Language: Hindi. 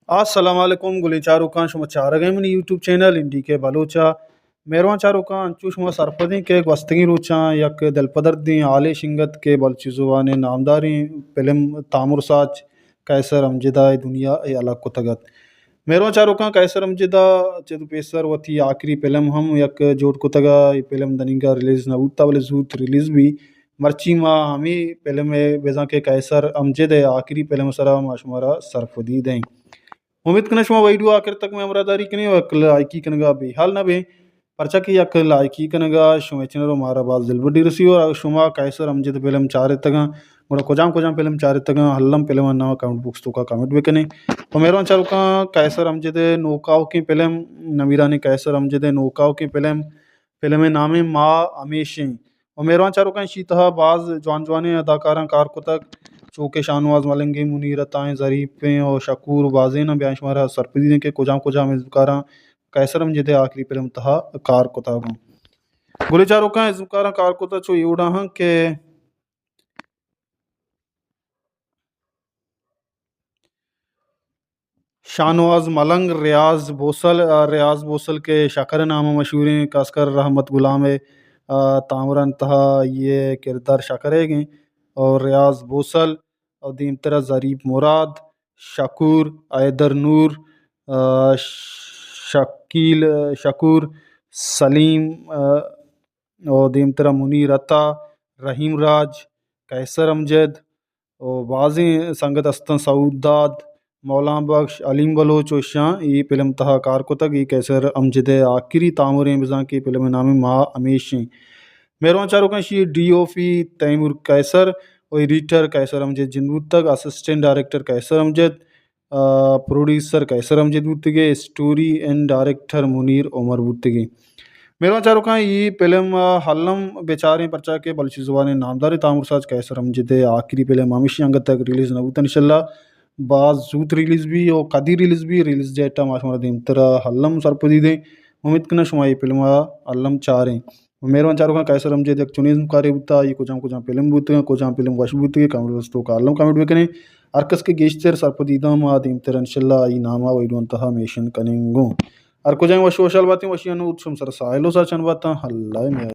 अस्सलाम वालेकुम गुली चारुकान शुमा चारगेमनी यूट्यूब चैनल इंडी के बलूचा मेरवा चारुकान अंचू शुमा सरपदी के वस्तगी रुचा यक दलपदर आले शिंगत के बलचिजुवाने नामदारी फिल्म तामुरसाच कैसर अमजदा दुनिया ए अलग को तगत मेरवा चारुका कैसर अमजदा चेदु पेसर वथी आखिरी फिल्म हम यक जोट को तगा ये फिल्म दनिंगा रिलीज ना उता वाले जूत रिलीज भी मर्ची मा हमी फिल्म बेजा के कैसर अमजद आखिरी फिल्म सरा माशुमारा सरफदी दें उम्मीद कना शुमा वीडियो आखिर तक में अमरादारी कने वक लाइकी कनगा बेहाल ना बे परचा की यक लाइकी कनगा शुमे चनरो मारा बाल दिलबडी रसी और शुमा कैसर अमजद फिल्म चारे तगा गुड़ा कोजाम फिल्म चारे तगा हल्लम फिल्म ना कमेंट बॉक्स तो का कमेंट भी कने तो मेरा चारू का कैसर अमजद नौकाओं की फिल्म नमीरा ने कैसर अमजद नौकाओं की फिल्म फिल्म नामे माँ हमेशे और मेरा चारू का शीतहा बाज जवान जवाने अदाकारा कार को तक चौके शाहनवाज मलंगी मुनीरताएं ज़रीफ़ें और शकूर वाजेना ब्याह शुमारा सरपदीने के कोजाम इज़कारा कैसरम जिदे आखिरी फिल्म तहा कार को तागो गुले चारों का इज़कारा कार को ता चो योड़ा हाँ के शाहनवाज मलंग रियाज बोसल के शकर नाम मशहूर हैं कास्कर रहमत गुलाम तामरन तहा ये किरदार शकरेगे और रियाज बोसल और दीन तरह ज़रीफ मुराद शकूर ऐदर नूर शकील शकूर सलीम और दीन तरह मुनीर अता रहीम राज कैसर अमजद और बाज़ी संगत अस्तन सऊदाद मौलाना बख्श अलीम बलोच और शाह ये फिल्म तहा कार को तक ये कैसर अमजद आखिरी तामुर मिज़ा की फिल्म नाम माँ अमीशी मेहरबान चारों का शी DOP तैमूर कैसर और एडिटर कैसर अमजद जिंदूत तक assistant director Kaisar Amjad producer Kaisar Amjad बुतगे story and director Munir Umar बुतगे मेरा चारों का ये फिल्म हल्लम बेचारे परचा के बलशी जुबान नामदार तामुर साज कैसर अमजद आखिरी फिल्म हमेशा अंगत तक रिलीज नबूत इंशाल्लाह बाज जूत रिलीज भी और कदी रिलीज भी रिलीज डेट माशमारा दिन तरह हल्लम सरपदी दे उम्मीद करना शुमा ये फिल्म हल्लम चारें मेरा चारों का कैसर अमजद एक चुनीज मुकारे बुता ये कुछ फिल्म बुते कुछ फिल्म वश बुते कमेंट दोस्तों का हल्लम कमेंट भी करें अर्कस के गेस्टर सरपदीदम आदिम तरह इंशाल्लाह ये नामा वैडुअंतहा मेशन कनेंगो अर्को जाए वश वशाल बातें वशियान उत्सम सर साइलो सा चन बाता हल्ला में